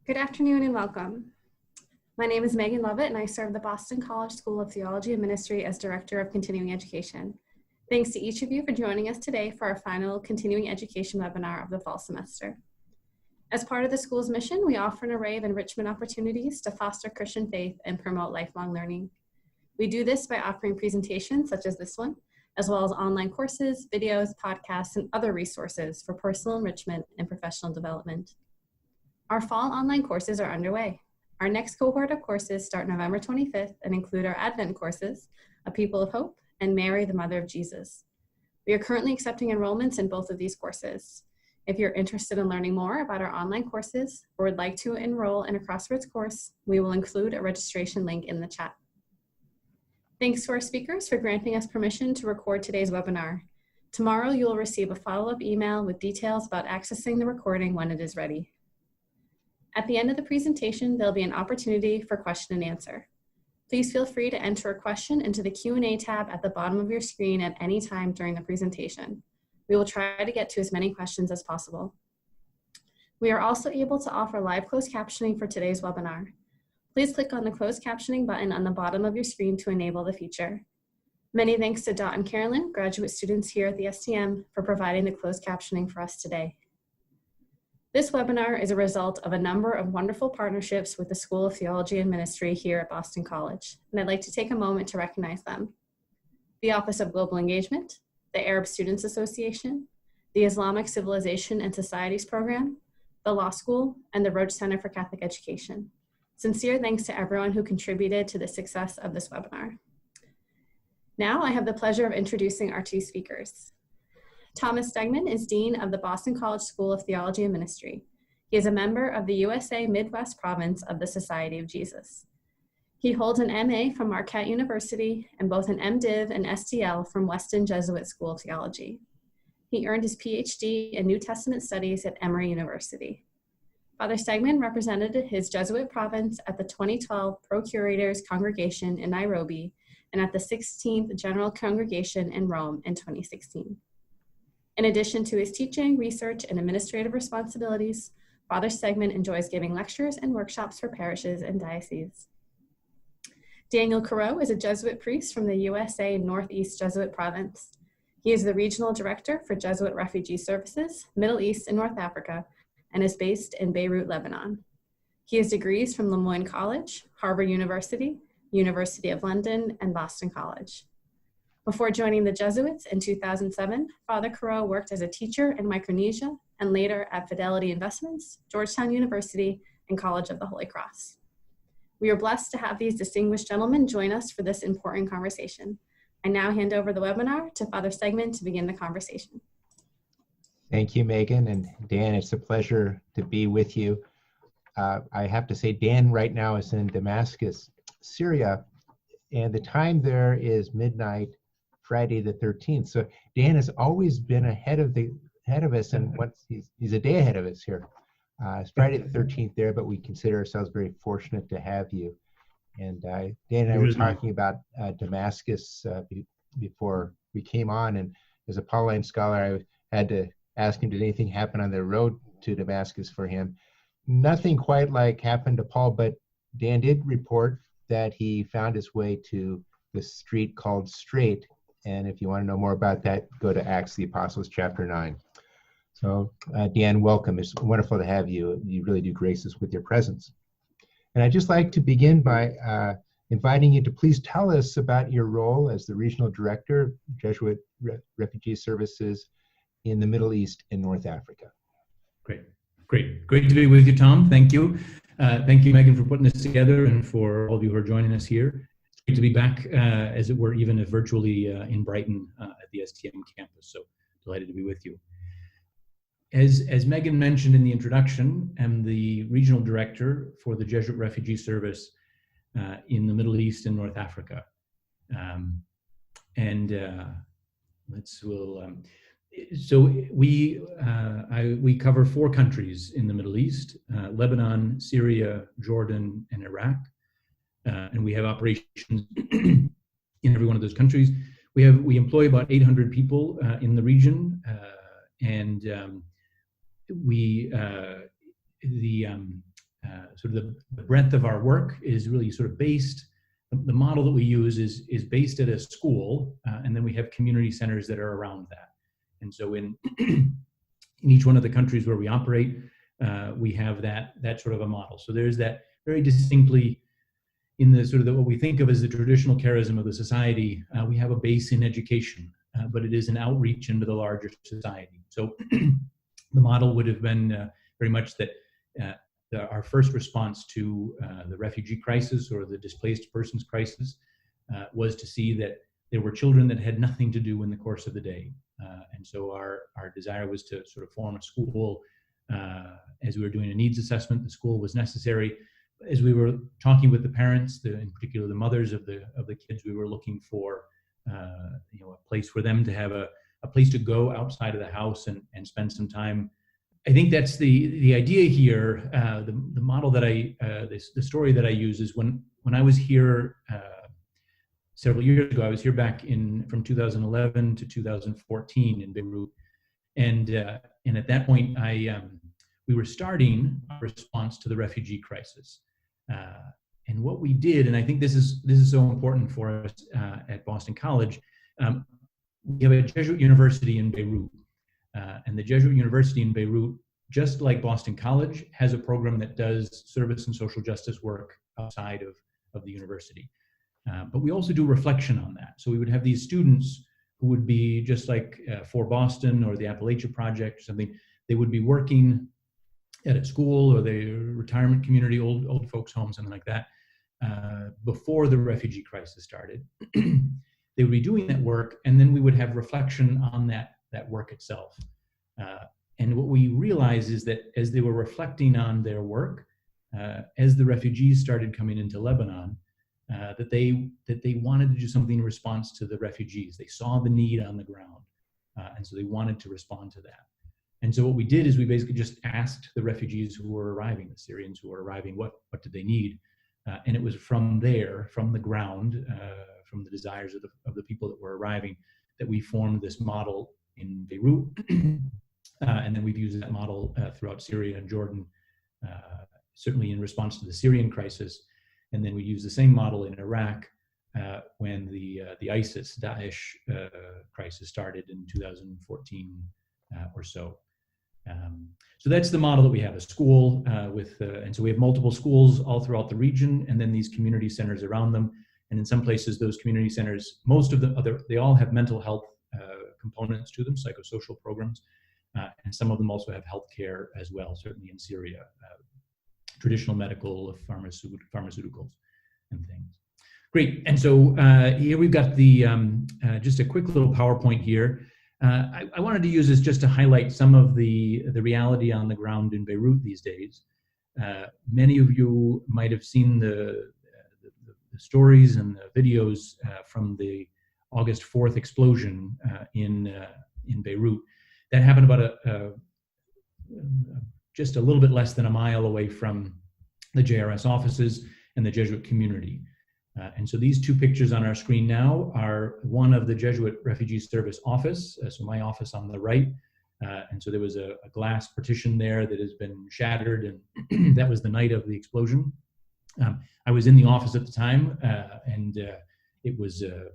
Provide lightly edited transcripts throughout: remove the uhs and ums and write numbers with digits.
Good afternoon and welcome. My name is Megan Lovett and I serve the Boston College School of Theology and Ministry as Director of Continuing Education. Thanks to each of you for joining us today for our final Continuing Education webinar of the fall semester. As part of the school's mission, we offer an array of enrichment opportunities to foster Christian faith and promote lifelong learning. We do this by offering presentations such as this one, as well as online courses, videos, podcasts, and other resources for personal enrichment and professional development. Our fall online courses are underway. Our next cohort of courses start November 25th and include our Advent courses, A People of Hope, and Mary, the Mother of Jesus. We are currently accepting enrollments in both of these courses. If you're interested in learning more about our online courses or would like to enroll in a Crossroads course, we will include a registration link in the chat. Thanks to our speakers for granting us permission to record today's webinar. Tomorrow you will receive a follow-up email with details about accessing the recording when it is ready. At the end of the presentation, there'll be an opportunity for question and answer. Please feel free to enter a question into the Q&A tab at the bottom of your screen at any time during the presentation. We will try to get to as many questions as possible. We are also able to offer live closed captioning for today's webinar. Please click on the closed captioning button on the bottom of your screen to enable the feature. Many thanks to Dot and Carolyn, graduate students here at the STM, for providing the closed captioning for us today. This webinar is a result of a number of wonderful partnerships with the School of Theology and Ministry here at Boston College, and I'd like to take a moment to recognize them. The Office of Global Engagement, the Arab Students Association, the Islamic Civilization and Societies Program, the Law School, and the Roach Center for Catholic Education. Sincere thanks to everyone who contributed to the success of this webinar. Now I have the pleasure of introducing our two speakers. Thomas Stegman is Dean of the Boston College School of Theology and Ministry. He is a member of the USA Midwest Province of the Society of Jesus. He holds an MA from Marquette University and both an MDiv and STL from Weston Jesuit School of Theology. He earned his PhD in New Testament Studies at Emory University. Father Stegman represented his Jesuit province at the 2012 Procurators Congregation in Nairobi and at the 16th General Congregation in Rome in 2016. In addition to his teaching, research, and administrative responsibilities, Father Stegman enjoys giving lectures and workshops for parishes and dioceses. Daniel Corrou is a Jesuit priest from the USA Northeast Jesuit Province. He is the Regional Director for Jesuit Refugee Services, Middle East and North Africa, and is based in Beirut, Lebanon. He has degrees from Le Moyne College, Harvard University, University of London, and Boston College. Before joining the Jesuits in 2007, Father Corrou worked as a teacher in Micronesia and later at Fidelity Investments, Georgetown University, and College of the Holy Cross. We are blessed to have these distinguished gentlemen join us for this important conversation. I now hand over the webinar to Father Stegman to begin the conversation. Thank you, Megan, and Dan, it's a pleasure to be with you. I have to say, Dan right now is in Damascus, Syria, and the time there is midnight, Friday the 13th. So Dan has always been ahead of us, and once he's a day ahead of us here. It's Friday the 13th there, but we consider ourselves very fortunate to have you. And Dan and I were talking about Damascus before we came on, and as a Pauline scholar, I had to ask him, did anything happen on the road to Damascus for him? Nothing quite like happened to Paul, but Dan did report that he found his way to the street called Straight. And if you want to know more about that, go to Acts of the Apostles, chapter 9. So Dan, welcome. It's wonderful to have you. You really do grace us with your presence. And I'd just like to begin by inviting you to please tell us about your role as the Regional Director of Jesuit Refugee Services in the Middle East and North Africa. Great to be with you, Tom. Thank you. Thank you, Megan, for putting this together, and for all of you who are joining us here. It's great to be back, as it were, even if virtually in Brighton at the STM campus. So delighted to be with you. As Megan mentioned in the introduction, I'm the Regional Director for the Jesuit Refugee Service in the Middle East and North Africa. So we cover 4 countries in the Middle East: Lebanon, Syria, Jordan, and Iraq. And we have operations in every one of those countries. We employ about 800 people in the region, sort of the breadth of our work is really sort of based, the model that we use is based at a school, and then we have community centers that are around that. And so in each one of the countries where we operate, we have that sort of a model. So there's that very distinctly in the sort of what we think of as the traditional charism of the society. We have a base in education, but it is an outreach into the larger society. So the model would have been very much that our first response to the refugee crisis or the displaced persons crisis was to see that there were children that had nothing to do in the course of the day. And so our desire was to sort of form a school. As we were doing a needs assessment, the school was necessary. As we were talking with the parents, in particular the mothers of the kids, we were looking for a place for them to have a place to go outside of the house and spend some time. I think that's the idea here. The model that the story that I use is when I was here several years ago. I was here back from 2011 to 2014 in Beirut, and at that point we were starting our response to the refugee crisis. And what we did, and I think this is so important for us at Boston College, we have a Jesuit university in Beirut. And the Jesuit University in Beirut, just like Boston College, has a program that does service and social justice work outside of the university. But we also do reflection on that. So we would have these students who would be just like for Boston or the Appalachia Project or something. They would be working at a school or the retirement community, old folks' home, something like that, before the refugee crisis started. They would be doing that work, and then we would have reflection on that work itself. And what we realized is that as they were reflecting on their work, as the refugees started coming into Lebanon, that they wanted to do something in response to the refugees. They saw the need on the ground, and so they wanted to respond to that. And so what we did is we basically just asked the refugees who were arriving, the Syrians who were arriving, what did they need? And it was from there, from the ground, from the desires of the people that were arriving, that we formed this model in Beirut. And then we've used that model throughout Syria and Jordan, certainly in response to the Syrian crisis. And then we use the same model in Iraq when the ISIS, Daesh crisis started in 2014 or so. So that's the model that we have, a school and so we have multiple schools all throughout the region, and then these community centers around them. And in some places, those community centers, most of they all have mental health components to them, psychosocial programs, and some of them also have healthcare as well, certainly in Syria, traditional medical, pharmaceuticals and things. Great, and so here we've got just a quick little PowerPoint here. I wanted to use this just to highlight some of the reality on the ground in Beirut these days. Many of you might have seen the stories and the videos from the August 4th explosion in Beirut. That happened about just a little bit less than a mile away from the JRS offices and the Jesuit community. And so these two pictures on our screen now are one of the Jesuit Refugee Service office, so my office on the right. And so there was a glass partition there that has been shattered, and that was the night of the explosion. I was in the office at the time, and it was a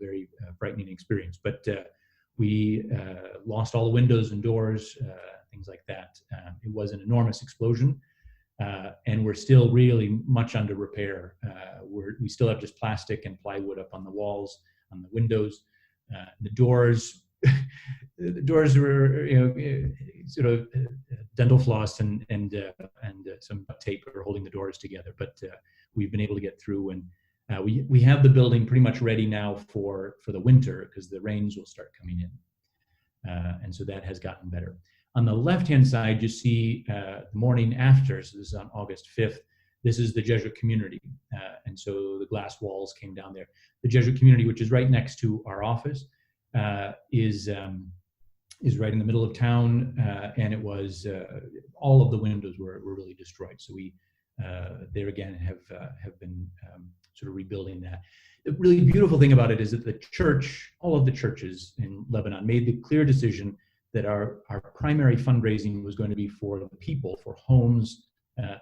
very frightening experience. But we lost all the windows and doors, things like that. It was an enormous explosion. And we're still really much under repair. We still have just plastic and plywood up on the walls, on the windows. The doors were, sort of dental floss and some duct tape are holding the doors together. But we've been able to get through, and we have the building pretty much ready now for the winter, because the rains will start coming in, and so that has gotten better. On the left-hand side, you see the morning after, so this is on August 5th, this is the Jesuit community. And so the glass walls came down there. The Jesuit community, which is right next to our office, is right in the middle of town, and it was, all of the windows were really destroyed. So we, there again, have been sort of rebuilding that. The really beautiful thing about it is that the church, all of the churches in Lebanon, made the clear decision that our primary fundraising was going to be for the people, for homes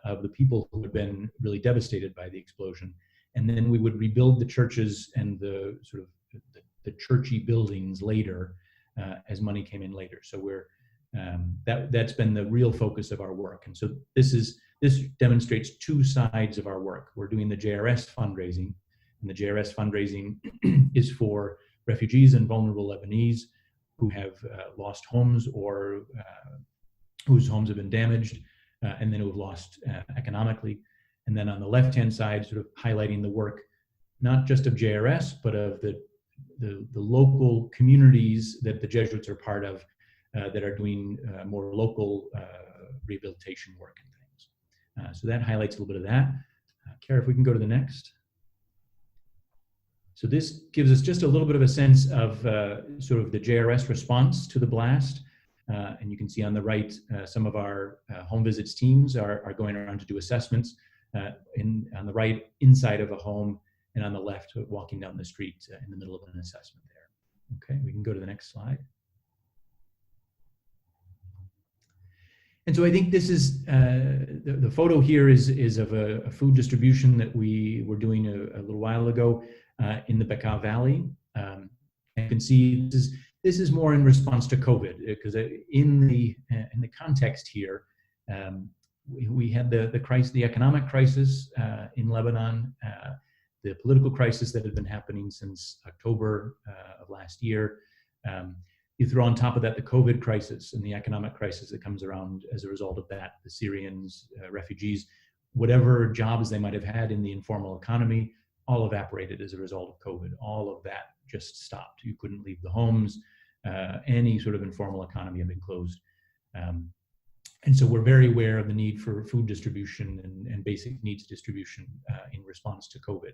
of the people who had been really devastated by the explosion. And then we would rebuild the churches and the sort of the churchy buildings later as money came in later. So that's been the real focus of our work. And so this demonstrates two sides of our work. We're doing the JRS fundraising, and the JRS fundraising is for refugees and vulnerable Lebanese who have lost homes or whose homes have been damaged and then who have lost economically. And then on the left-hand side, sort of highlighting the work, not just of JRS, but of the local communities that the Jesuits are part of that are doing more local rehabilitation work and things. So that highlights a little bit of that. Kara, if we can go to the next. So this gives us just a little bit of a sense of sort of the JRS response to the blast. And you can see on the right, some of our home visits teams are going around to do assessments on the right inside of a home, and on the left walking down the street in the middle of an assessment there. Okay, we can go to the next slide. And so I think this is, the photo here is of a food distribution that we were doing a little while ago in the Bekaa Valley. You can see this is more in response to COVID, because in the context here, we had the economic crisis in Lebanon, the political crisis that had been happening since October of last year. You throw on top of that the COVID crisis and the economic crisis that comes around as a result of that. The Syrians, refugees, whatever jobs they might have had in the informal economy, all evaporated as a result of COVID. All of that just stopped. You couldn't leave the homes. Any sort of informal economy had been closed. And so we're very aware of the need for food distribution and basic needs distribution in response to COVID.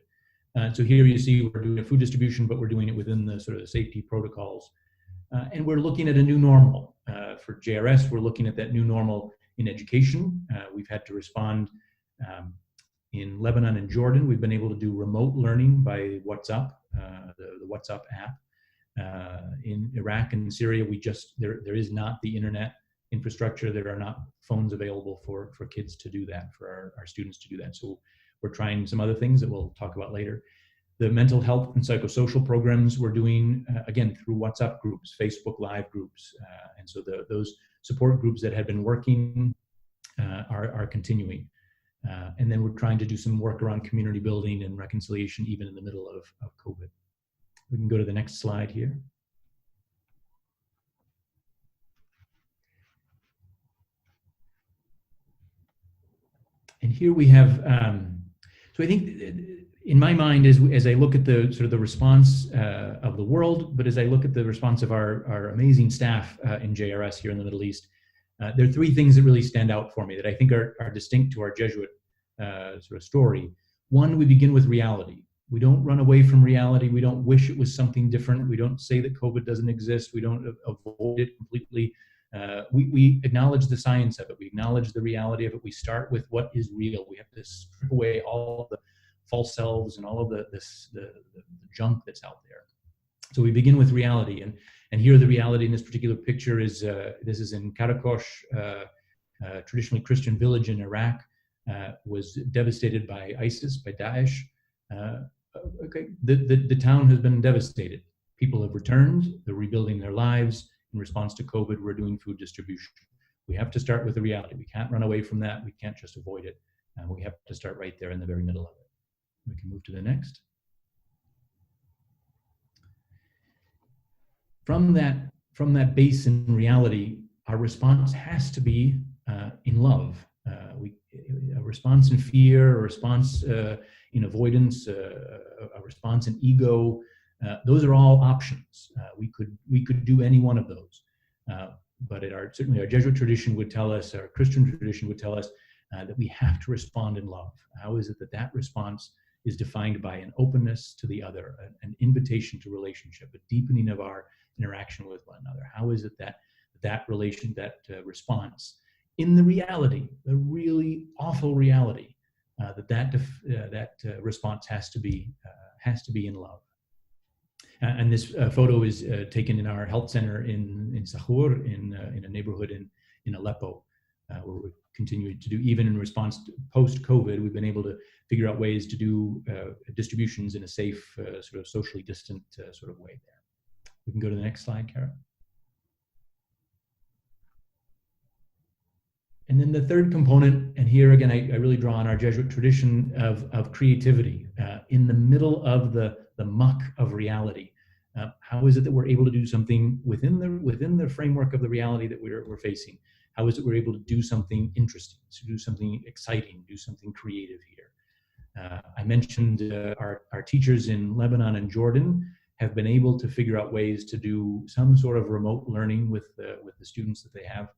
So here you see we're doing a food distribution, but we're doing it within the sort of the safety protocols. And we're looking at a new normal. For JRS, we're looking at that new normal in education. We've had to respond in Lebanon and Jordan. We've been able to do remote learning by WhatsApp, the WhatsApp app. In Iraq and Syria, there is not the internet infrastructure. There are not phones available for kids to do that, for our students to do that. So we're trying some other things that we'll talk about later. The mental health and psychosocial programs we're doing, again, through WhatsApp groups, Facebook Live groups. And so those support groups that had been working are continuing. And then we're trying to do some work around community building and reconciliation, even in the middle of COVID. We can go to the next slide here. And here we have, so I think in my mind, as I look at the sort of the response of the world, but as I look at the response of our amazing staff in JRS here in the Middle East, there are three things that really stand out for me that I think are distinct to our Jesuit sort of story. One, we begin with reality. We don't run away from reality. We don't wish it was something different. We don't say that COVID doesn't exist. We don't avoid it completely. We acknowledge the science of it. We acknowledge the reality of it. We start with what is real. We have to strip away all of the false selves and all of the junk that's out there. So we begin with reality. And here the reality in this particular picture is, this is in Karakosh, traditionally Christian village in Iraq, was devastated by ISIS, by Daesh. Okay, the town has been devastated. People have returned. They're rebuilding their lives. In response to COVID, we're doing food distribution. We have to start with the reality. We can't run away from that. We can't just avoid it. We have to start right there in the very middle of it. We can move to the next. From that base in reality, our response has to be in love. A response in fear, a response in avoidance, a response in ego. Those are all options. We could do any one of those. But certainly our Jesuit tradition would tell us, our Christian tradition would tell us that we have to respond in love. How is it that response is defined by an openness to the other, an invitation to relationship, a deepening of our interaction with one another? How is it that response in the reality, the really awful reality, that response has to be in love? And this photo is taken in our health center in Sahour, in a neighborhood in Aleppo, where we're continuing to do, even in response to post-COVID, we've been able to figure out ways to do distributions in a safe, sort of socially distant sort of way there. We can go to the next slide, Kara. And then the third component, and here again, I really draw on our Jesuit tradition of creativity in the middle of the muck of reality. How is it that we're able to do something within the framework of the reality that we're facing? How is it we're able to do something interesting, to do something exciting, do something creative here? I mentioned our teachers in Lebanon and Jordan have been able to figure out ways to do some sort of remote learning with the students that they have.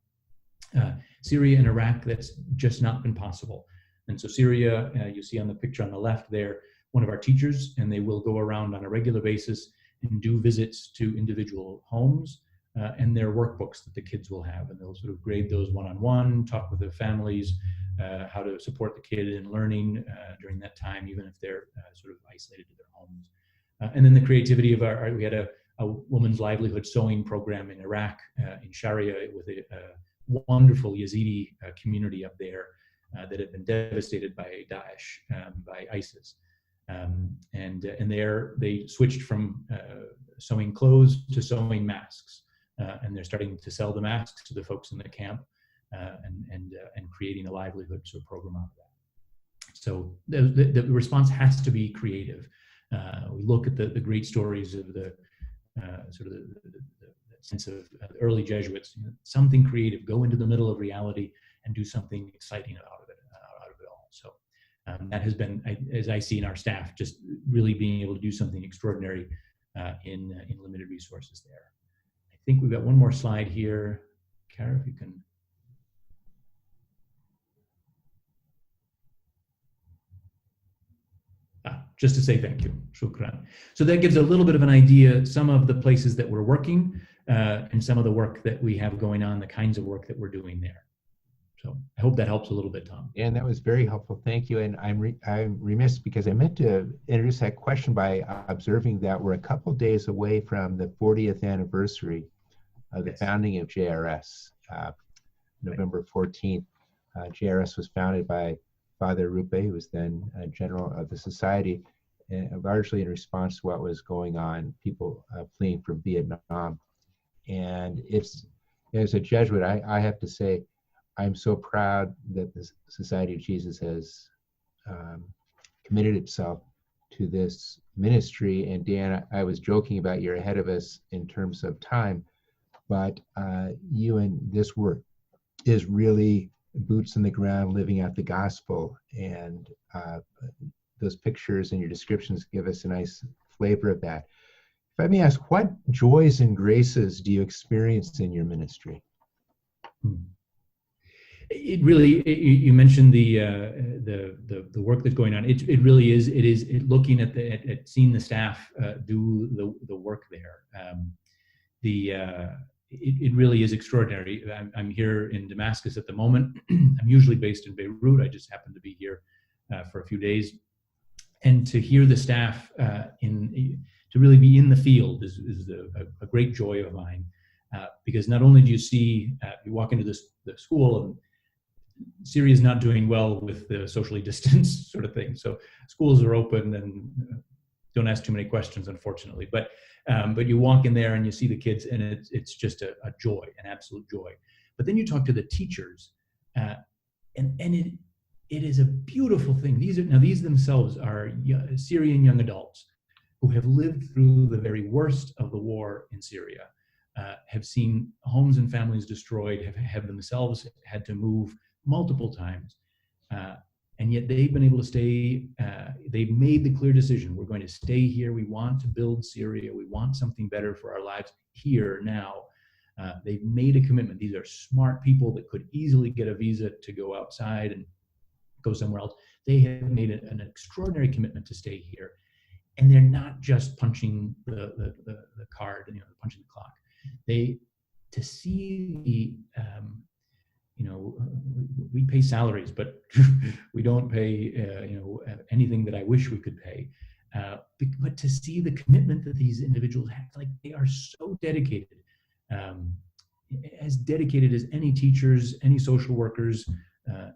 Syria and Iraq, that's just not been possible. And so Syria, you see on the picture on the left there, one of our teachers, and they will go around on a regular basis and do visits to individual homes and their workbooks that the kids will have. And they'll sort of grade those one-on-one, talk with their families, how to support the kid in learning during that time, even if they're sort of isolated to their homes. And then the creativity of we had a woman's livelihood sewing program in Iraq, in Sharia, with a wonderful Yazidi community up there that had been devastated by Daesh, by ISIS. And there they switched from sewing clothes to sewing masks. And they're starting to sell the masks to the folks in the camp and creating a livelihood sort of program out of that. So the response has to be creative. We look at the great stories of the sort of the sense of the early Jesuits, something creative, go into the middle of reality and do something exciting out of it all. So that has been, as I see in our staff, just really being able to do something extraordinary in limited resources there. I think we've got one more slide here. Kara, if you can. Just to say thank you, shukran. So that gives a little bit of an idea, some of the places that we're working and some of the work that we have going on, the kinds of work that we're doing there. So I hope that helps a little bit, Tom. And that was very helpful. Thank you. And I'm remiss because I meant to introduce that question by observing that we're a couple days away from the 40th anniversary of the founding of JRS, November 14th. JRS was founded by Father Rupe, who was then general of the society, largely in response to what was going on, people fleeing from Vietnam. And as a Jesuit, I have to say, I'm so proud that the Society of Jesus has committed itself to this ministry. And Dan, I was joking about you're ahead of us in terms of time, but you and this work is really boots on the ground, living out the gospel. And those pictures and your descriptions give us a nice flavor of that. If I may ask, what joys and graces do you experience in your ministry? It really, you mentioned the work that's going on. It really is. It is looking at seeing the staff do the work there. It really is extraordinary. I'm here in Damascus at the moment. I'm usually based in Beirut. I just happen to be here for a few days, and to hear the staff to really be in the field is a great joy of mine, because not only do you see you walk into the school and Syria is not doing well with the socially distanced sort of thing. So schools are open and don't ask too many questions, unfortunately. But you walk in there and you see the kids, and it's just a joy, an absolute joy. But then you talk to the teachers, and it is a beautiful thing. These themselves are Syrian young adults who have lived through the very worst of the war in Syria, have seen homes and families destroyed, have themselves had to move multiple times, and yet they've been able to stay. They've made the clear decision: we're going to stay here. We want to build Syria. We want something better for our lives here now. They've made a commitment. These are smart people that could easily get a visa to go outside and go somewhere else. They have made an extraordinary commitment to stay here, and they're not just punching the card, punching the clock. To see the we pay salaries, but we don't pay anything that I wish we could pay. But to see the commitment that these individuals have, like they are so dedicated. as dedicated as any teachers, any social workers,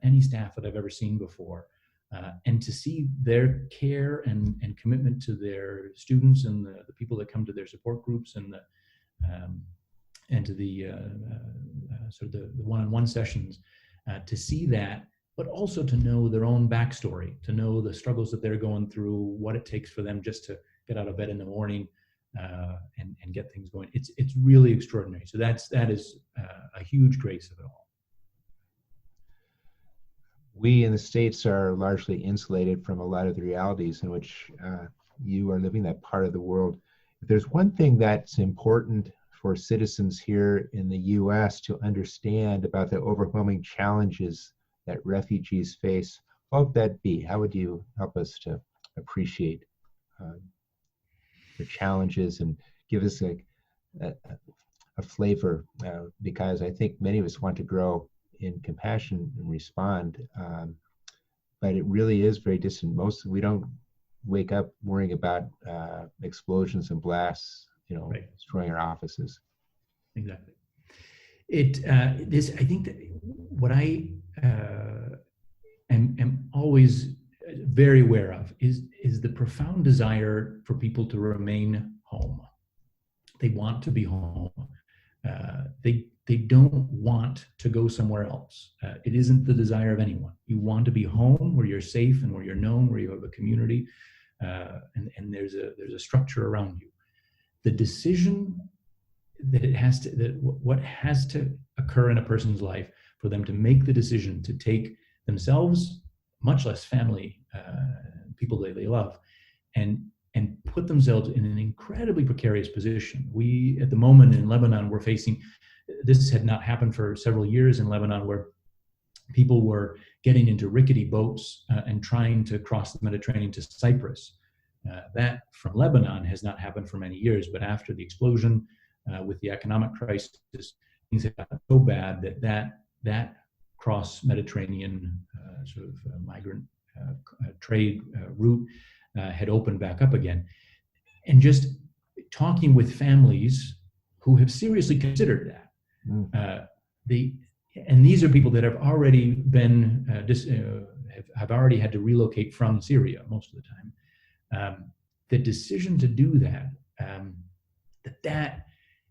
any staff that I've ever seen before. And to see their care and commitment to their students and the people that come to their support groups and to the sort of the one-on-one sessions, to see that, but also to know their own backstory, to know the struggles that they're going through, what it takes for them just to get out of bed in the morning and get things going. It's really extraordinary. So that is a huge grace of it all. We in the States are largely insulated from a lot of the realities in which you are living that part of the world. If there's one thing that's important for citizens here in the US to understand about the overwhelming challenges that refugees face, what would that be? How would you help us to appreciate the challenges and give us a flavor? Because I think many of us want to grow in compassion and respond, but it really is very distant. We don't wake up worrying about explosions and blasts, right, destroying our offices. Exactly. I think that what I am always very aware of is the profound desire for people to remain home. They want to be home. They don't want to go somewhere else. It isn't the desire of anyone. You want to be home where you're safe and where you're known, where you have a community, and there's a structure around you. The decision what has to occur in a person's life for them to make the decision to take themselves, much less family, people they love, and put themselves in an incredibly precarious position. We, at the moment in Lebanon, we're facing, this had not happened for several years in Lebanon, where people were getting into rickety boats and trying to cross the Mediterranean to Cyprus. That from Lebanon has not happened for many years, but after the explosion with the economic crisis, things have gotten so bad that cross-Mediterranean sort of migrant trade route had opened back up again. And just talking with families who have seriously considered that. And these are people that have already been, have already had to relocate from Syria most of the time. The decision to do that,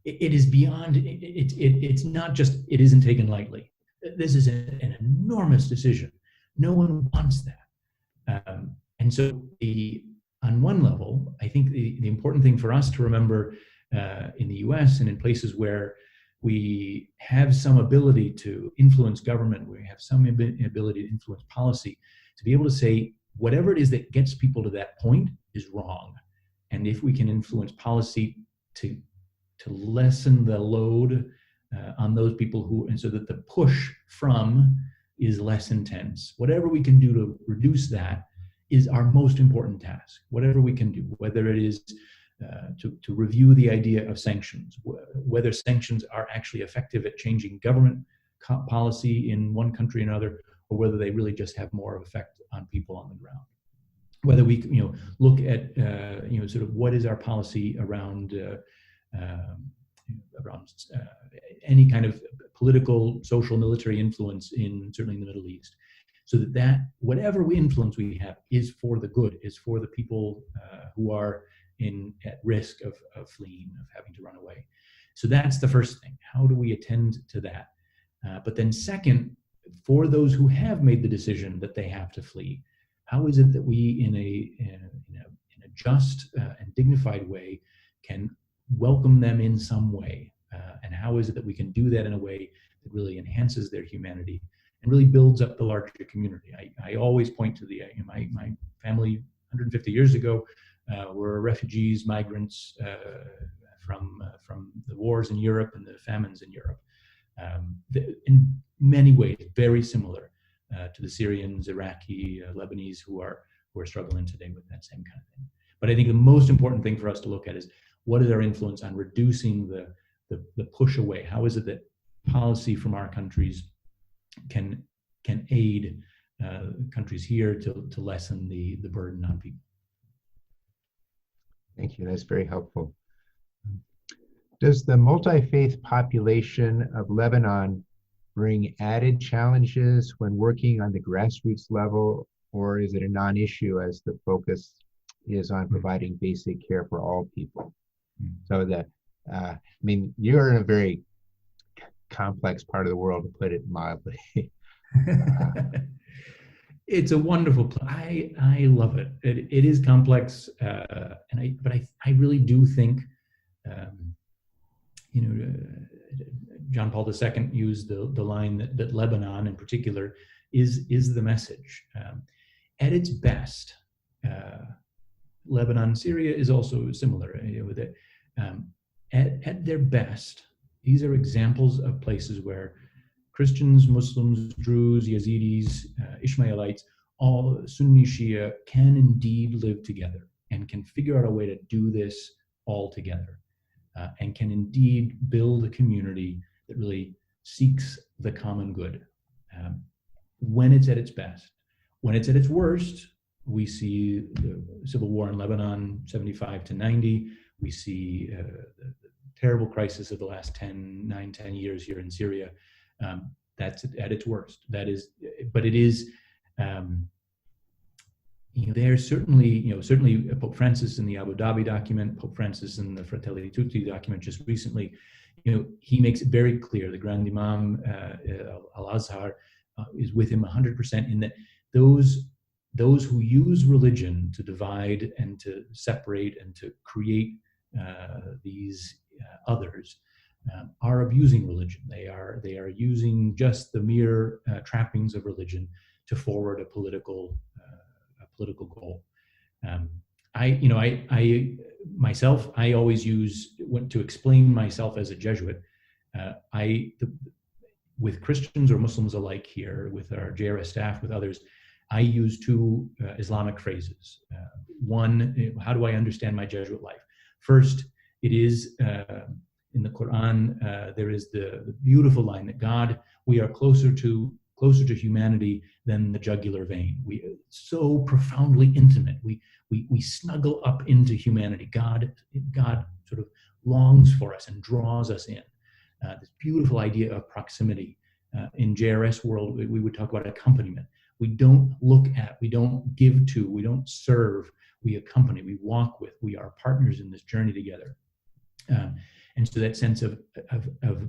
it is beyond, it's not just, it isn't taken lightly. This is an enormous decision. No one wants that. And so on one level, I think the important thing for us to remember in the US and in places where we have some ability to influence government, we have some ability to influence policy, to be able to say, whatever it is that gets people to that point is wrong. And if we can influence policy to lessen the load on those people and so that the push from is less intense, whatever we can do to reduce that is our most important task. Whatever we can do, whether it is to review the idea of sanctions, whether sanctions are actually effective at changing government policy in one country or another, or whether they really just have more of effect on people on the ground. Whether we look at sort of what is our policy around any kind of political, social, military influence certainly in the Middle East, so that whatever influence we have is for the good, is for the people who are at risk of fleeing, of having to run away. So that's the first thing. How do we attend to that? But then second, for those who have made the decision that they have to flee, how is it that we, in a just and dignified way, can welcome them in some way? And how is it that we can do that in a way that really enhances their humanity and really builds up the larger community? I always point to my family 150 years ago were refugees, migrants from the wars in Europe and the famines in Europe. In many ways, very similar to the Syrians, Iraqi, Lebanese who are struggling today with that same kind of thing. But I think the most important thing for us to look at is what is our influence on reducing the push away? How is it that policy from our countries can aid countries here to lessen the burden on people? Thank you. That's very helpful. Does the multi-faith population of Lebanon bring added challenges when working on the grassroots level, or is it a non-issue as the focus is on providing basic care for all people? So I mean, you're in a very complex part of the world, to put it mildly. It's a wonderful place. I love it. It is complex, but I really do think, John Paul II used the line that Lebanon in particular is the message. At its best, Lebanon, Syria is also similar with it. At their best, these are examples of places where Christians, Muslims, Druze, Yazidis, Ishmaelites, all Sunni Shia can indeed live together and can figure out a way to do this all together, and can indeed build a community that really seeks the common good when it's at its best. When it's at its worst, we see the civil war in Lebanon, 75 to 90. We see the terrible crisis of the last 10 years here in Syria. That's at its worst. But it is, there's certainly Pope Francis in the Abu Dhabi document, Pope Francis in the Fratelli Tutti document just recently, he makes it very clear, the Grand Imam Al-Azhar is with him 100% in that those who use religion to divide and to separate and to create these others are abusing religion. They are using just the mere trappings of religion to forward a political goal. I myself always to explain myself as a Jesuit. With Christians or Muslims alike here, with our JRS staff, with others, I use two Islamic phrases. One, how do I understand my Jesuit life? First, it is in the Quran, there is the beautiful line that we are closer to humanity than the jugular vein. We are so profoundly intimate. We snuggle up into humanity. God sort of longs for us and draws us in. This beautiful idea of proximity. In JRS world, we would talk about accompaniment. We don't look at, we don't give to, we don't serve, we accompany, we walk with, we are partners in this journey together. And so that sense of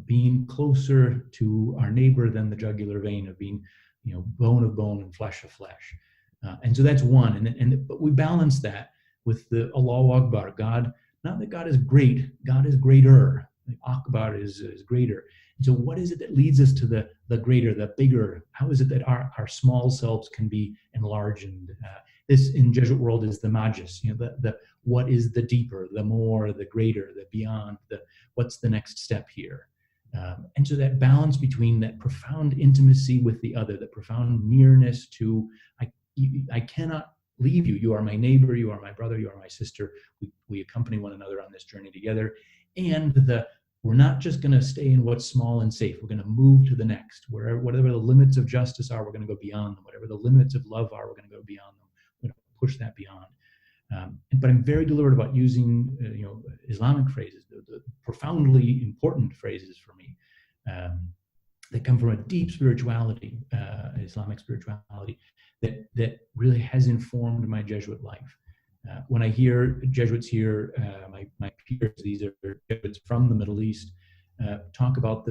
being closer to our neighbor than the jugular vein, of being, bone of bone and flesh of flesh. And so that's one. But we balance that with the Allahu Akbar, God, not that God is great, God is greater. The Akbar is greater. And so what is it that leads us to the greater, the bigger? How is it that our small selves can be enlarged? This in Jesuit world is the magis, the what is the deeper, the more, the greater, the beyond, what's the next step here? And so that balance between that profound intimacy with the other, the profound nearness to, I cannot leave you. You are my neighbor, you are my brother, you are my sister. We accompany one another on this journey together. And we're not just going to stay in what's small and safe. We're going to move to the next. Whatever the limits of justice are, we're going to go beyond them. Whatever the limits of love are, we're going to go beyond them. We're going to push that beyond. But I'm very deliberate about using Islamic phrases, the profoundly important phrases for me that come from a deep spirituality, Islamic spirituality, that really has informed my Jesuit life. When I hear Jesuits here, my peers, these are Jesuits from the Middle East, talk about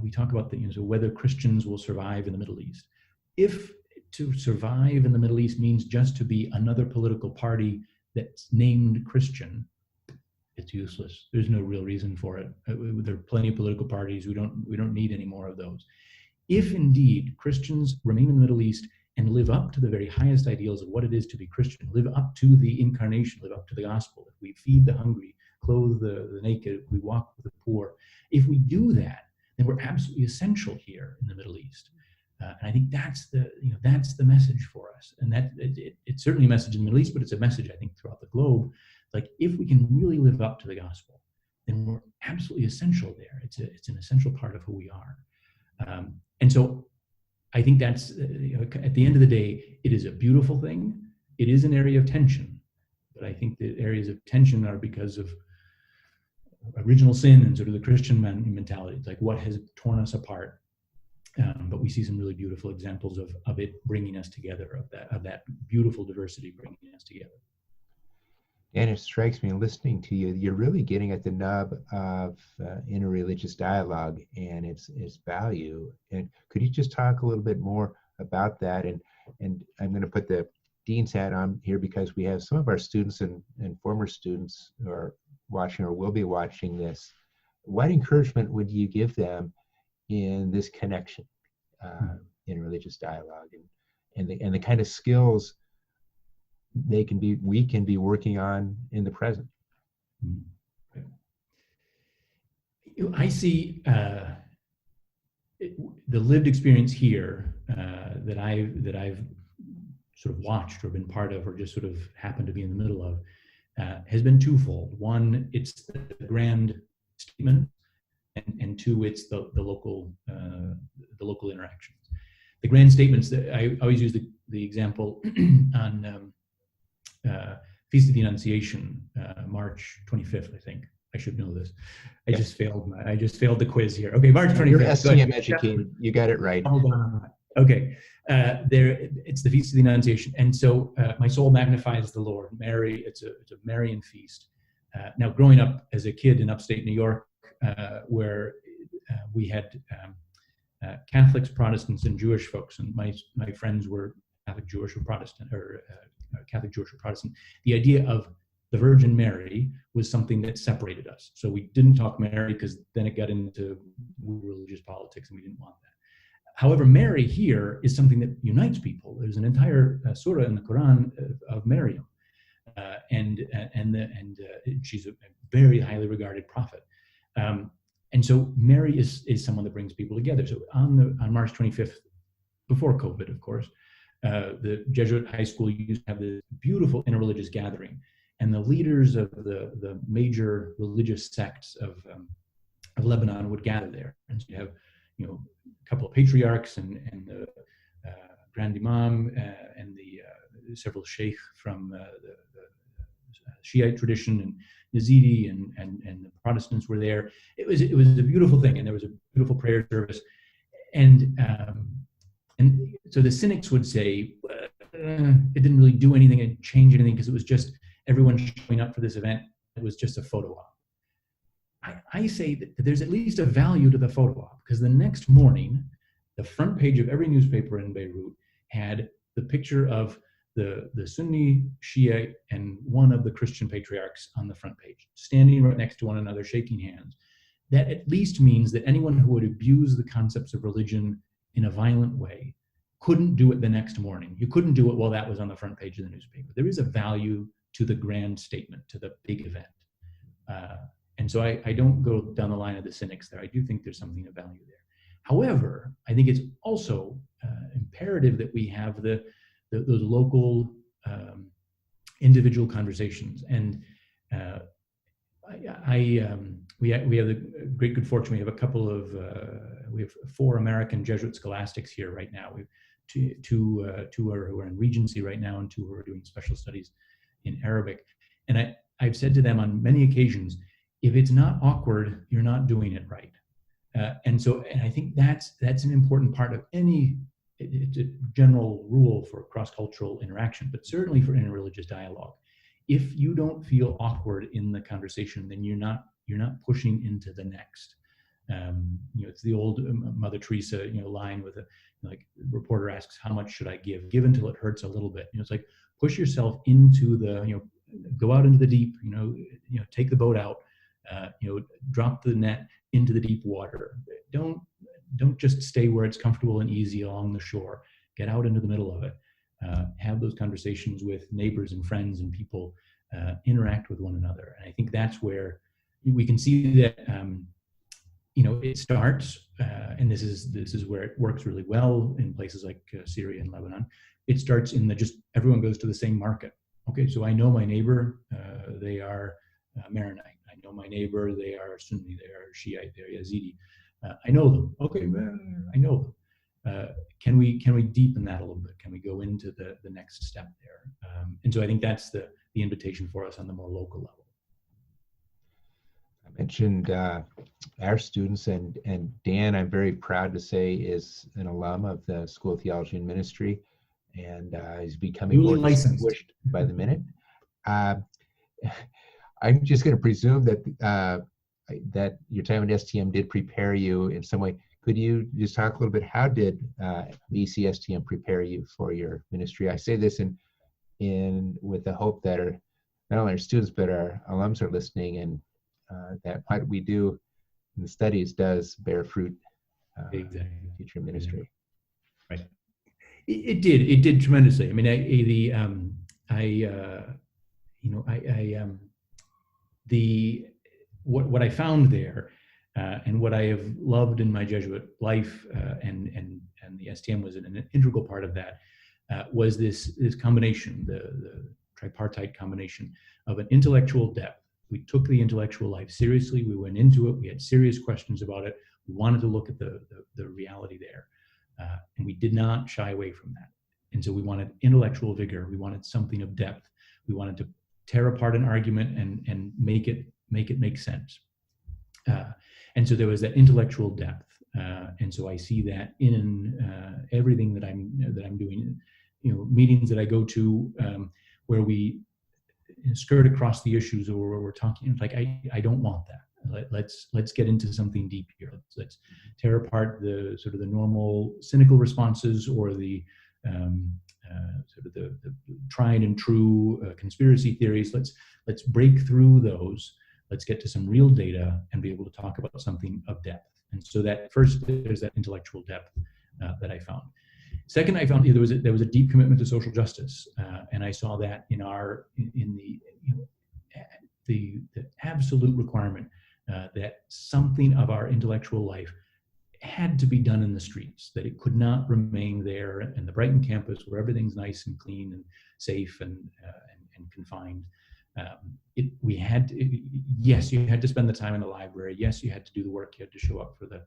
we talk about so whether Christians will survive in the Middle East. If to survive in the Middle East means just to be another political party that's named Christian, it's useless. There's no real reason for it. There are plenty of political parties. We don't need any more of those. If indeed Christians remain in the Middle East and live up to the very highest ideals of what it is to be Christian, live up to the incarnation, live up to the gospel, if we feed the hungry, clothe the naked, we walk with the poor, if we do that, then we're absolutely essential here in the Middle East. And I think that's the message for us. And that it's certainly a message in the Middle East, but it's a message, I think, throughout the globe. Like, if we can really live up to the gospel, then we're absolutely essential there. It's an essential part of who we are. And so I think that's, at the end of the day, it is a beautiful thing. It is an area of tension, but I think the areas of tension are because of original sin and sort of the Christian mentality. It's like what has torn us apart. But we see some really beautiful examples of it bringing us together, of that beautiful diversity bringing us together. And it strikes me, listening to you, you're really getting at the nub of interreligious dialogue and its value. And could you just talk a little bit more about that? And I'm going to put the dean's hat on here because we have some of our students and former students who are watching or will be watching this. What encouragement would you give them in this connection in religious dialogue and the kind of skills we can be working on in the present? I see the lived experience here that I've sort of watched or been part of or just sort of happened to be in the middle of has been twofold. One, it's the grand statement, and two, it's the local interactions. The grand statements, that I always use the example on Feast of the Annunciation, March 25th, I think. I should know this. I just failed the quiz here. Okay, March 25th. You're SCM educated. You got it right. Hold on. Okay, it's the Feast of the Annunciation, and so my soul magnifies the Lord. Mary, it's a Marian feast. Now, growing up as a kid in upstate New York, where we had Catholics, Protestants, and Jewish folks, and my friends were Catholic, Jewish, or Protestant, or Catholic, Jewish, or Protestant. The idea of the Virgin Mary was something that separated us. So we didn't talk Mary because then it got into religious politics, and we didn't want that. However, Mary here is something that unites people. There's an entire surah in the Quran of Maryam, and she's a very highly regarded prophet. And so Mary is someone that brings people together. So on March 25th, before COVID, of course, the Jesuit high school used to have this beautiful interreligious gathering, and the leaders of the major religious sects of Lebanon would gather there. And so you have, a couple of patriarchs and the Grand Imam and the several sheikh from the Shiite tradition and Yazidi and the Protestants were there. It was a beautiful thing, and there was a beautiful prayer service. And so the cynics would say it didn't really do anything and change anything because it was just everyone showing up for this event. It was just a photo op. I say that there's at least a value to the photo op, because the next morning, the front page of every newspaper in Beirut had the picture of the Sunni, Shia, and one of the Christian patriarchs on the front page, standing right next to one another, shaking hands. That at least means that anyone who would abuse the concepts of religion in a violent way couldn't do it the next morning. You couldn't do it while that was on the front page of the newspaper. There is a value to the grand statement, to the big event. And so I don't go down the line of the cynics there. I do think there's something of value there. However, I think it's also imperative that we have those local individual conversations. And we have the great good fortune. We have a couple of we have 4 American Jesuit scholastics here right now. We have two who are in Regency right now, and 2 who are doing special studies in Arabic. And I've said to them on many occasions, if it's not awkward, you're not doing it right. And I think that's an important part of it's a general rule for cross-cultural interaction, but certainly for interreligious dialogue. If you don't feel awkward in the conversation, then you're not pushing into the next. It's the old Mother Teresa, line with reporter asks, how much should I give? Give until it hurts a little bit. It's like, push yourself into go out into the deep, take the boat out, drop the net into the deep water. Don't just stay where it's comfortable and easy along the shore. Get out into the middle of it. Have those conversations with neighbors and friends and people, interact with one another. And I think that's where we can see that, it starts, and this is where it works really well in places like Syria and Lebanon. It starts in everyone goes to the same market. Okay, so I know my neighbor, they are Maronite. I know my neighbor, they are Sunni, they are Shiite, they are Yazidi. I know them. Okay, I know them. Can we deepen that a little bit? Can we go into the next step there? And so I think that's the invitation for us on the more local level. mentioned our students, and Dan, I'm very proud to say, is an alum of the School of Theology and Ministry, and he's becoming Newly more licensed distinguished by the minute. I'm just going to presume that that your time at STM did prepare you in some way. Could you just talk a little bit? How did BC STM prepare you for your ministry? I say this in with the hope that not only our students but our alums are listening, and that what we do in the studies does bear fruit exactly. in future ministry. Right. It did tremendously. I mean, what I found there, and what I have loved in my Jesuit life, and the STM was an integral part of that, was this combination, the tripartite combination of an intellectual depth. We took the intellectual life seriously. We went into it. We had serious questions about it. We wanted to look at the reality there, and we did not shy away from that. And so we wanted intellectual vigor. We wanted something of depth. We wanted to tear apart an argument and make it make sense. And so there was that intellectual depth. And so I see that in everything that I'm doing. Meetings that I go to where we skirt across the issues, or where we're talking, like I don't want that. Let's get into something deep here. Let's tear apart the sort of the normal cynical responses, or the sort of the tried and true conspiracy theories. Let's break through those. Let's get to some real data and be able to talk about something of depth. And so that first, there's that intellectual depth that I found. Second, I found there was a deep commitment to social justice, and I saw that in the absolute requirement that something of our intellectual life had to be done in the streets, that it could not remain there in the Brighton campus where everything's nice and clean and safe and confined. Yes, you had to spend the time in the library. Yes, you had to do the work. You had to show up for the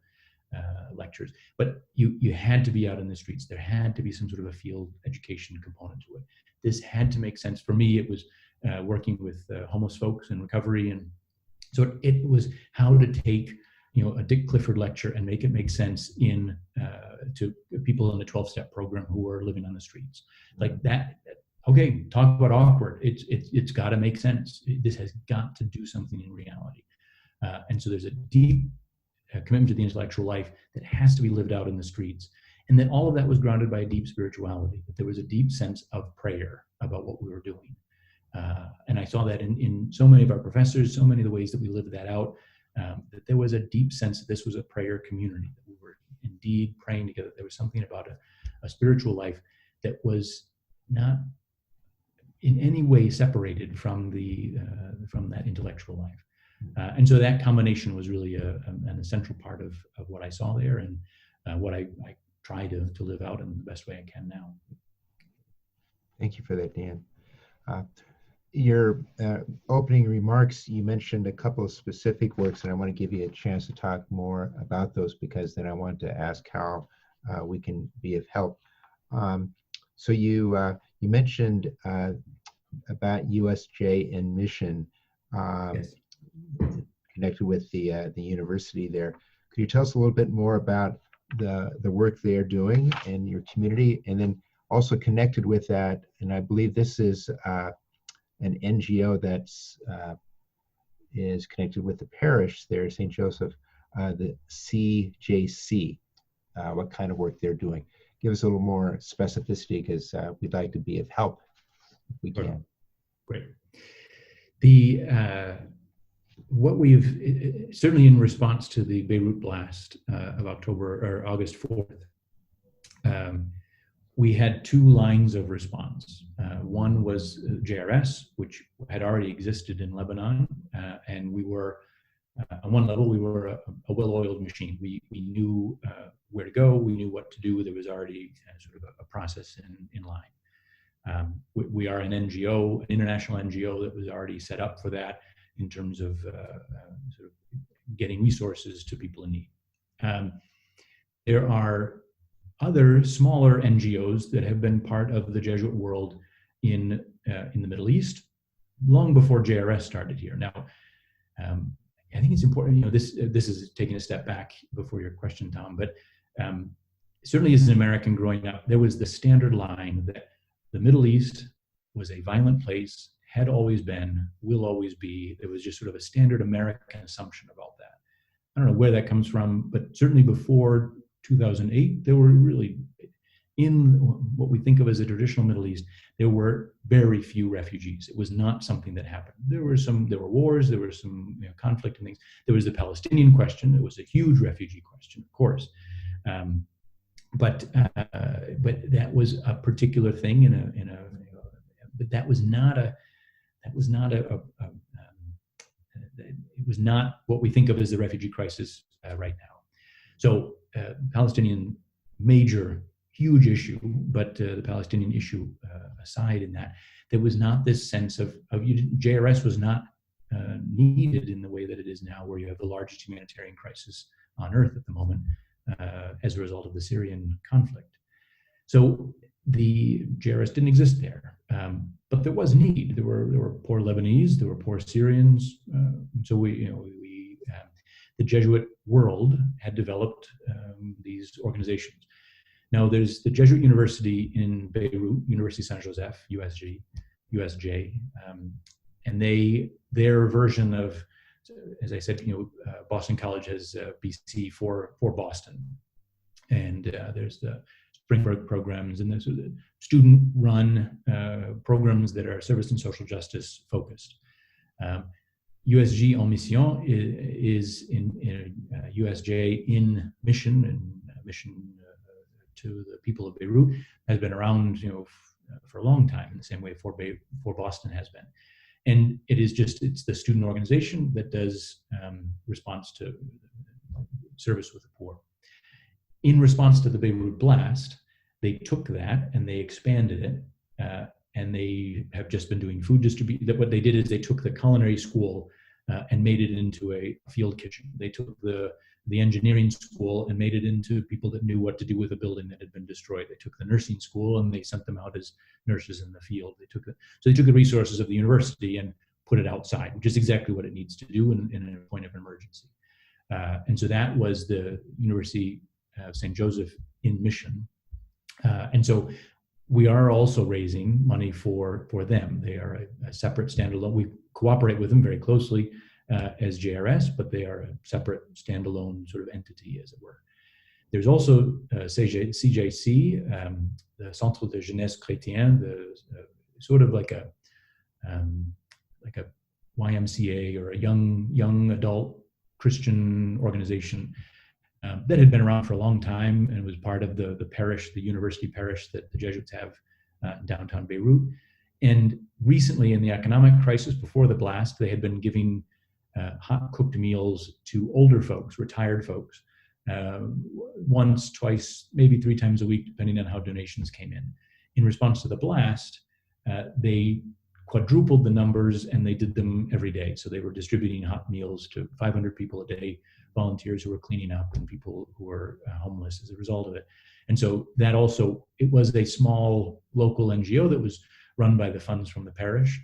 lectures, but you had to be out in the streets. There had to be some sort of a field education component to it. This had to make sense. For me, it was working with homeless folks in recovery, and so it was how to take a Dick Clifford lecture and make it make sense to people in the 12-step program who are living on the streets, like that. Okay, talk about awkward. It's got to make sense. This has got to do something in reality, and so there's a deep commitment to the intellectual life that has to be lived out in the streets, and then all of that was grounded by a deep spirituality. That there was a deep sense of prayer about what we were doing, and I saw that in so many of our professors, so many of the ways that we lived that out. That there was a deep sense that this was a prayer community, that we were indeed praying together. There was something about a spiritual life that was not in any way separated from that intellectual life. And so that combination was really an essential part of what I saw there, and what I try to live out in the best way I can now. Thank you for that, Dan. Your opening remarks, you mentioned a couple of specific works, and I want to give you a chance to talk more about those, because then I want to ask how we can be of help. So you mentioned about USJ and mission, Yes. connected with the university there. Could you tell us a little bit more about the work they're doing in your community, and then also connected with that? And I believe this is an NGO that's is connected with the parish there, St. Joseph, the CJC, what kind of work they're doing. Give us a little more specificity, because we'd like to be of help if we can. Great. What we've, certainly in response to the Beirut blast of August 4th, we had two lines of response. One was JRS, which had already existed in Lebanon, and we were, on one level, we were a well-oiled machine. We knew where to go, we knew what to do. There was already sort of a process in line. We are an NGO, an international NGO that was already set up for that in terms of sort of getting resources to people in need. There are other smaller NGOs that have been part of the Jesuit world in the Middle East long before JRS started here. Now, I think it's important, this is taking a step back before your question, Tom, but certainly as an American growing up, there was the standard line that the Middle East was a violent place, had always been, will always be. There was just sort of a standard American assumption about that. I don't know where that comes from, but certainly before 2008, there were really, in what we think of as the traditional Middle East, there were very few refugees. It was not something that happened. There were wars, there was some conflict and things. There was the Palestinian question. It was a huge refugee question, of course. But that was a particular thing but it was not what we think of as the refugee crisis right now. So Palestinian huge issue, but the Palestinian issue aside in that, there was not this sense of JRS was not needed in the way that it is now, where you have the largest humanitarian crisis on earth at the moment as a result of the Syrian conflict. So the JRS didn't exist there, but there was need. There were poor Lebanese, there were poor Syrians. So the Jesuit world had developed these organizations. Now there's the Jesuit University in Beirut, University Saint Joseph, USJ, and their version of, as I said, Boston College has BC for Boston, and there's the spring break programs, and there's the student-run programs that are service and social justice focused. USJ en mission is in USJ in mission, and mission to the people of Beirut has been around, for a long time, in the same way for Boston has been. And it's the student organization that does response to service with the poor. In response to the Beirut blast, they took that and they expanded it, and they have just been doing food distribution. What they did is they took the culinary school and made it into a field kitchen. They took the engineering school and made it into people that knew what to do with a building that had been destroyed. They took the nursing school and they sent them out as nurses in the field. They took the resources of the university and put it outside, which is exactly what it needs to do in a point of emergency. And so that was the University of St. Joseph in mission. And so we are also raising money for them. They are a separate standalone. We cooperate with them very closely as JRS, but they are a separate standalone sort of entity, as it were. There's also CJC, the Centre de Jeunesse Chrétien, sort of like a YMCA or a young adult Christian organization that had been around for a long time and was part of the parish, the university parish that the Jesuits have in downtown Beirut. And recently, in the economic crisis before the blast, they had been giving hot cooked meals to older folks, retired folks, once, twice, maybe 3 times a week, depending on how donations came in. In response to the blast, they quadrupled the numbers and they did them every day. So they were distributing hot meals to 500 people a day, volunteers who were cleaning up and people who were homeless as a result of it. And so that also, it was a small local NGO that was run by the funds from the parish.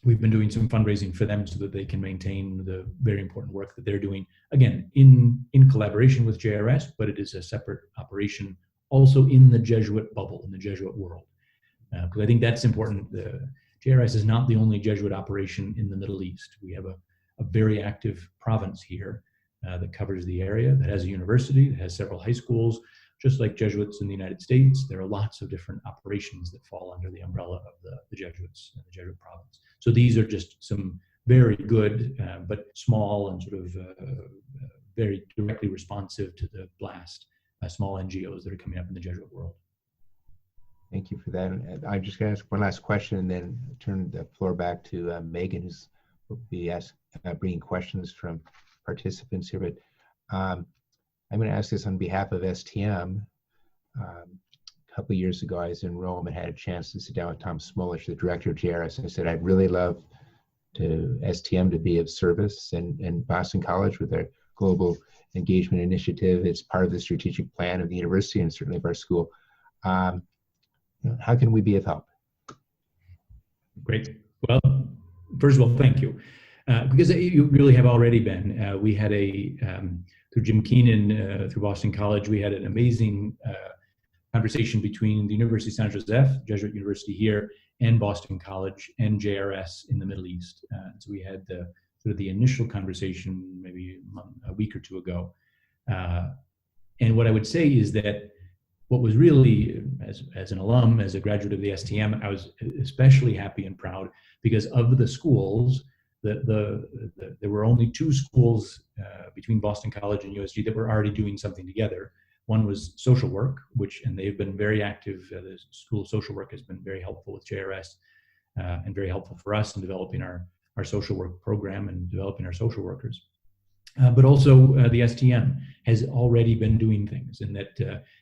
We've been doing some fundraising for them so that they can maintain the very important work that they're doing, again, in collaboration with JRS, but it is a separate operation also in the Jesuit bubble, in the Jesuit world. Because I think that's important. The JRS is not the only Jesuit operation in the Middle East. We have a very active province here that covers the area, that has a university, that has several high schools. Just like Jesuits in the United States, there are lots of different operations that fall under the umbrella of the Jesuits and the Jesuit province. So these are just some very good, but small and sort of very directly responsive to the blast, small NGOs that are coming up in the Jesuit world. Thank you for that. And I'm just going to ask one last question and then turn the floor back to Megan, who's will be bringing questions from participants here. But I'm going to ask this on behalf of STM. A couple of years ago, I was in Rome and had a chance to sit down with Tom Smolish, the director of JRS, and I said, I'd really love STM to be of service and Boston College with their global engagement initiative. It's part of the strategic plan of the university and certainly of our school. How can we be of help? Great. Well, first of all, thank you. Because you really have already been. We had through Jim Keenan, through Boston College, we had an amazing conversation between the University of San Jose, Jesuit University here, and Boston College and JRS in the Middle East. So we had the initial conversation maybe a week or two ago. And what I would say is that what was really, as an alum, as a graduate of the STM, I was especially happy and proud because of the schools. There were only 2 schools between Boston College and USG that were already doing something together. One was social work, and they've been very active. The School of Social Work has been very helpful with JRS and very helpful for us in developing our social work program and developing our social workers. But also the STM has already been doing things, in that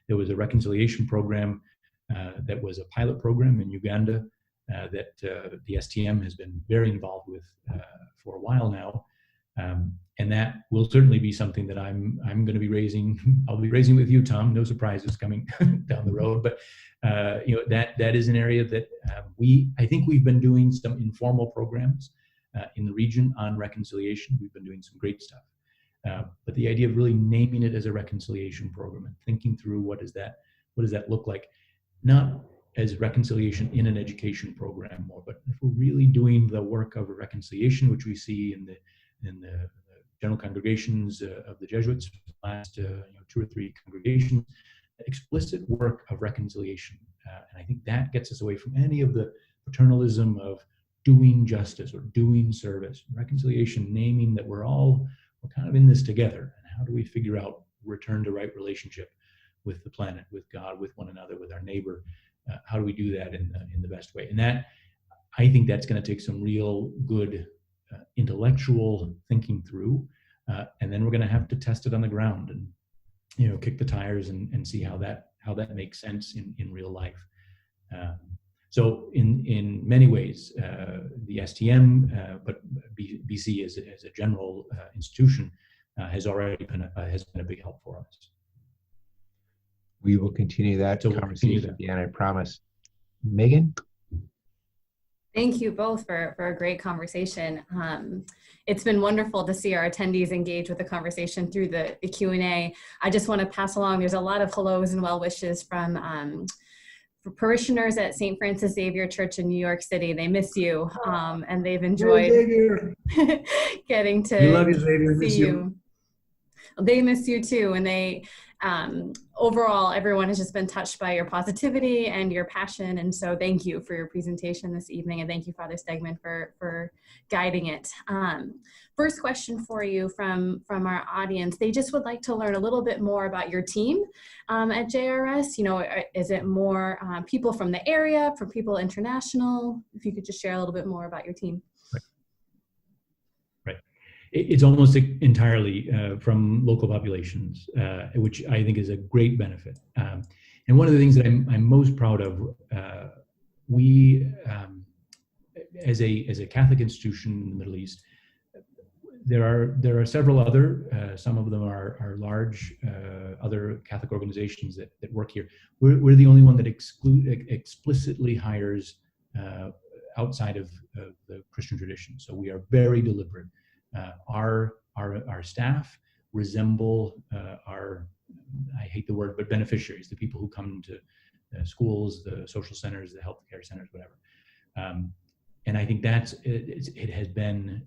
there was a reconciliation program that was a pilot program in Uganda that the STM has been very involved with for a while now. And that will certainly be something that I'm going to be raising. I'll be raising with you, Tom. No surprises coming down the road, but that is an area that I think we've been doing some informal programs in the region on reconciliation. We've been doing some great stuff, but the idea of really naming it as a reconciliation program and thinking through what does that look like, not as reconciliation in an education program more, but if we're really doing the work of reconciliation, which we see in the general congregations of the Jesuits, last 2 or 3 congregations, explicit work of reconciliation. And I think that gets us away from any of the paternalism of doing justice or doing service. Reconciliation, naming that we're kind of in this together, and how do we figure out return to right relationship with the planet, with God, with one another, with our neighbor. How do we do that in the best way? And that, I think that's going to take some real good intellectual thinking through, and then we're going to have to test it on the ground and kick the tires and see how that makes sense in real life. So in many ways, the STM, but BC as a general institution has already been a big help for us. We will continue that conversation again, I promise. Megan? Thank you both for a great conversation. It's been wonderful to see our attendees engage with the conversation through the Q&A. I just want to pass along, there's a lot of hellos and well wishes from for parishioners at St. Francis Xavier Church in New York City. They miss you, and they've enjoyed getting to we love you, Xavier. see you. They miss you too, and they overall, everyone has just been touched by your positivity and your passion, and so thank you for your presentation this evening, and thank you, Father Stegman, for guiding it. First question for you from our audience. They just would like to learn a little bit more about your team at JRS. Is it more people from the area, from people international? If you could just share a little bit more about your team. It's almost entirely from local populations, which I think is a great benefit. And one of the things that I'm most proud of, we, as a Catholic institution in the Middle East, there are several other, some of them are large, other Catholic organizations that work here. We're the only one that explicitly hires outside of the Christian tradition. So we are very deliberate. Our staff resemble I hate the word, but beneficiaries, the people who come to schools, the social centers, the health care centers, whatever. And I think it has been,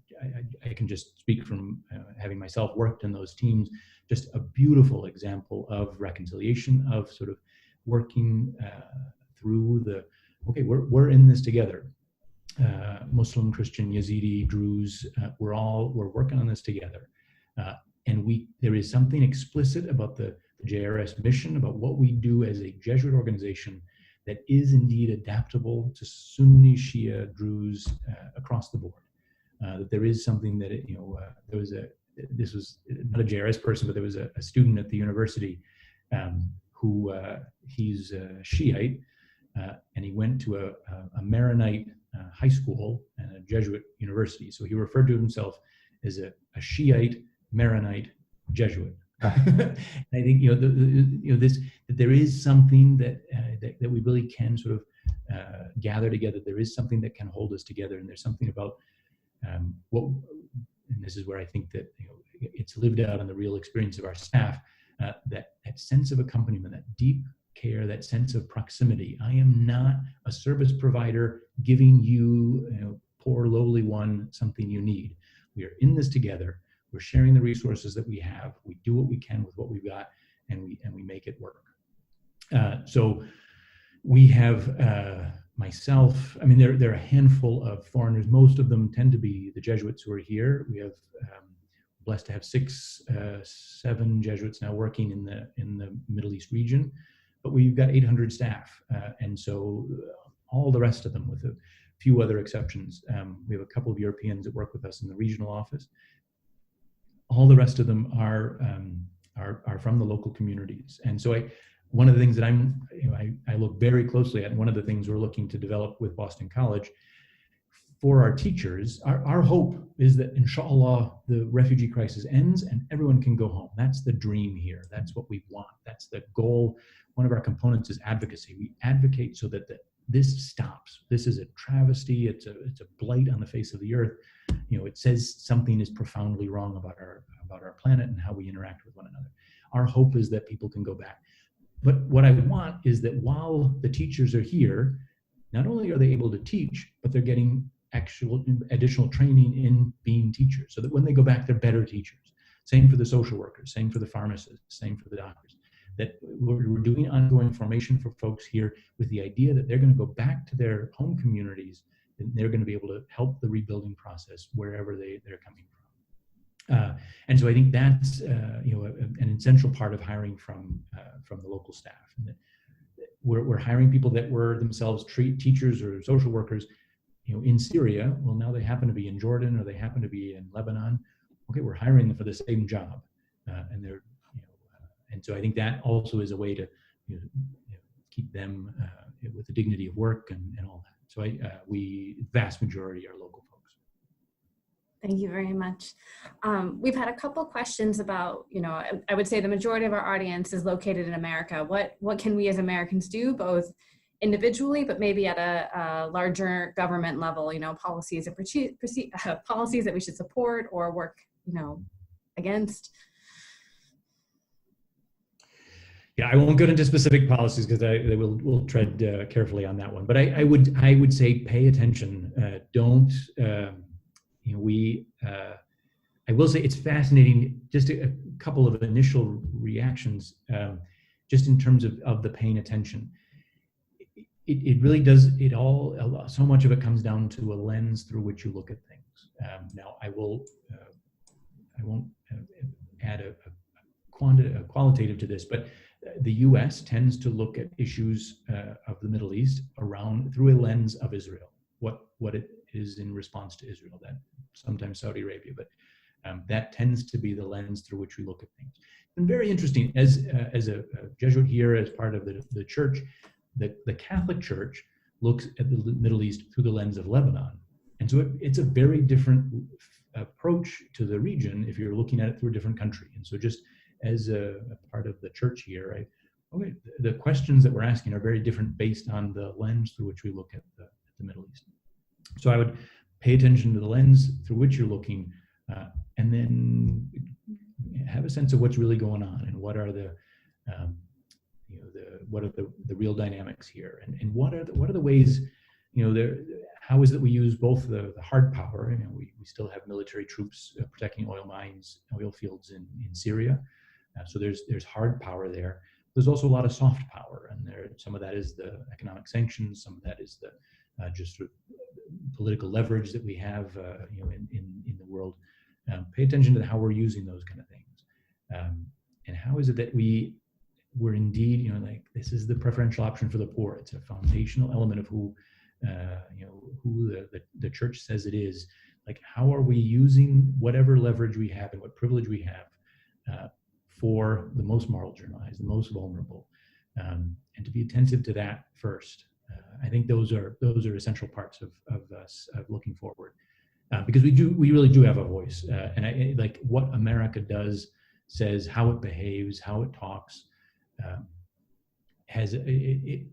I can just speak from having myself worked in those teams, just a beautiful example of reconciliation, of sort of working through we're in this together. Muslim, Christian, Yazidi, Druze, we're working on this together. And there is something explicit about the JRS mission, about what we do as a Jesuit organization that is indeed adaptable to Sunni, Shia, Druze across the board. That there is something that, this was not a JRS person, but there was a student at the university who he's a Shiite, and he went to a Maronite high school and a Jesuit university. So he referred to himself as a Shiite Maronite Jesuit. And I think that there is something that we really can sort of gather together. There is something that can hold us together, and there's something about this is where I think that it's lived out in the real experience of our staff, that sense of accompaniment, that deep care, that sense of proximity. I am not a service provider giving you, poor lowly one, something you need. We are in this together. We're sharing the resources that we have. We do what we can with what we've got, and we make it work. So we have myself. I mean, there are a handful of foreigners. Most of them tend to be the Jesuits who are here. We have blessed to have 7 Jesuits now working in the Middle East region, but we've got 800 staff, and so all the rest of them, with a few other exceptions, we have a couple of Europeans that work with us in the regional office. All the rest of them are from the local communities, and so one of the things that I look very closely at, and one of the things we're looking to develop with Boston College for our teachers, our hope is that, inshallah, the refugee crisis ends and everyone can go home. That's the dream here. That's what we want. That's the goal. One of our components is advocacy. We advocate so that this stops. This is a travesty. It's a blight on the face of the earth. It says something is profoundly wrong about our planet and how we interact with one another. Our hope is that people can go back. But what I want is that while the teachers are here, not only are they able to teach, but they're getting actual additional training in being teachers, so that when they go back, they're better teachers. Same for the social workers, same for the pharmacists, same for the doctors. That we're doing ongoing formation for folks here with the idea that they're going to go back to their home communities and they're going to be able to help the rebuilding process wherever they're coming from. And so I think that's an essential part of hiring from the local staff. And that we're hiring people that were themselves teachers or social workers, in Syria. Well, now they happen to be in Jordan or they happen to be in Lebanon. Okay, we're hiring them for the same job, and they're and so I think that also is a way to keep them with the dignity of work and all that. So vast majority are local folks. Thank you very much. We've had a couple questions about, I would say the majority of our audience is located in America. What can we as Americans do, both individually, but maybe at a larger government level, policies that policies that we should support or work, against? Yeah, I won't go into specific policies because we'll tread carefully on that one. But I would say pay attention. Don't. I will say it's fascinating. Just a couple of initial reactions, just in terms of the paying attention. It really does. So much of it comes down to a lens through which you look at things. Now, I won't add a qualitative to this, but the U.S. tends to look at issues of the Middle East through a lens of Israel, what it is in response to Israel, that sometimes Saudi Arabia, but that tends to be the lens through which we look at things. And very interesting, as a Jesuit here, as part of the church, the Catholic Church looks at the Middle East through the lens of Lebanon. And so it's a very different approach to the region if you're looking at it through a different country. And so just as a part of the church here, the questions that we're asking are very different based on the lens through which we look at the Middle East. So I would pay attention to the lens through which you're looking, and then have a sense of what's really going on and what are the real dynamics here, and what are the ways, how is it we use both the hard power? We still have military troops protecting oil mines, oil fields in Syria. So there's hard power there. There's also a lot of soft power, and some of that is the economic sanctions, some of that is the just sort of political leverage that we have, in the world. Pay attention to how we're using those kind of things, and how is it that we're indeed, this is the preferential option for the poor. It's a foundational element of who the church says it is. Like, how are we using whatever leverage we have and what privilege we have for the most marginalized, the most vulnerable, and to be attentive to that first. I think those are essential parts of us looking forward, because we really do have a voice, and I like what America does, says, how it behaves, how it talks, it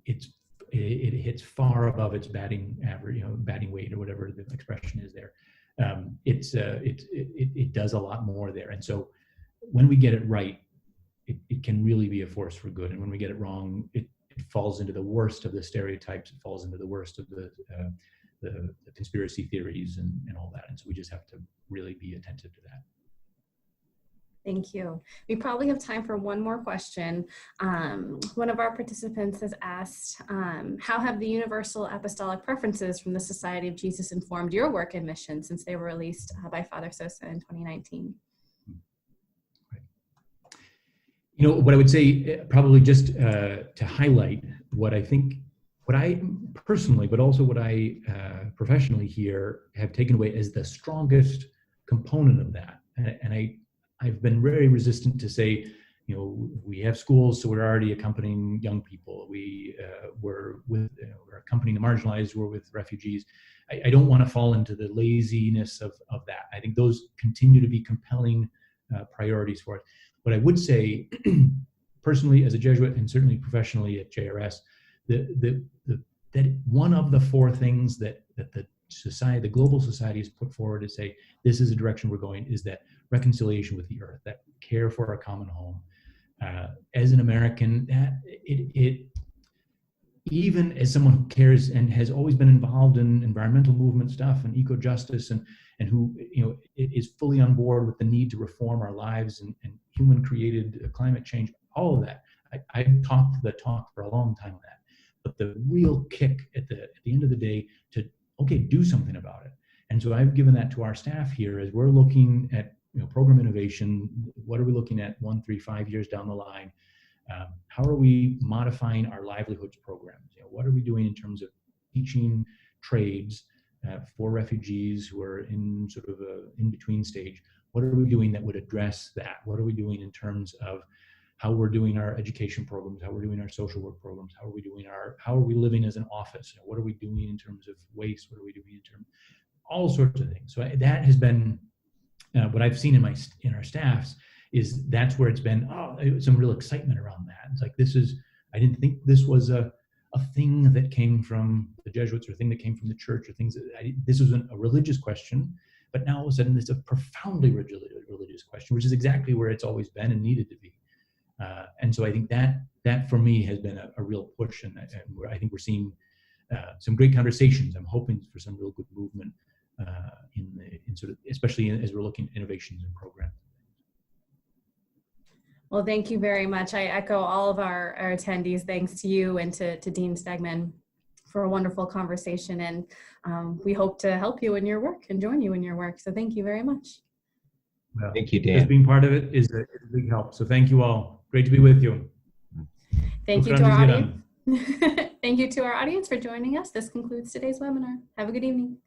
hits far above its batting average, batting weight, or whatever the expression is there. it does a lot more there. And so when we get it right, it can really be a force for good. And when we get it wrong, it falls into the worst of the stereotypes. It falls into the worst of the conspiracy theories and all that. And so we just have to really be attentive to that. Thank you. We probably have time for one more question. One of our participants has asked, how have the universal apostolic preferences from the Society of Jesus informed your work and mission since they were released by Father Sosa in 2019? You know, what I would say, probably just to highlight what I think, what I personally, but also what I professionally here have taken away as the strongest component of that. And I've been very resistant to say, you know, we have schools, so we're already accompanying young people. We're accompanying the marginalized, we're with refugees. I don't want to fall into the laziness of that. I think those continue to be compelling priorities for it. What I would say, personally as a Jesuit and certainly professionally at JRS, that one of the four things that the society, the global society, has put forward to say this is the direction we're going, is that reconciliation with the earth, that care for a common home. As an American, it even as someone who cares and has always been involved in environmental movement stuff and eco-justice and who, you know, is fully on board with the need to reform our lives and human-created climate change, all of that. I've talked the talk for a long time on that. But the real kick at the end of the day to, okay, do something about it. And so I've given that to our staff here as we're looking at, you know, program innovation. What are we looking at 1, 3, 5 years down the line? How are we modifying our livelihoods programs? You know, what are we doing in terms of teaching trades for refugees who are in sort of a in-between stage? What are we doing that would address that? What are we doing in terms of how we're doing our education programs, how we're doing our social work programs, how are we living as an office? What are we doing in terms of waste? What are we doing in terms of all sorts of things? So that has been what I've seen in our staffs is that's where it's been some real excitement around that. It's like, I didn't think this was a thing that came from the Jesuits or a thing that came from the church or things this was a religious question, but now all of a sudden it's a profoundly religious question, which is exactly where it's always been and needed to be. And so I think that for me has been a real push, and I think we're seeing some great conversations. I'm hoping for some real good movement in sort of, especially as we're looking at innovations and programs. Well, thank you very much. I echo all of our attendees. Thanks to you and to Dean Stegman for a wonderful conversation. And we hope to help you in your work and join you in your work. So thank you very much. Well, thank you, Dan. Just being part of it is a big help. So thank you all. Great to be with you. Thank you to our audience. Thank you to our audience for joining us. This concludes today's webinar. Have a good evening.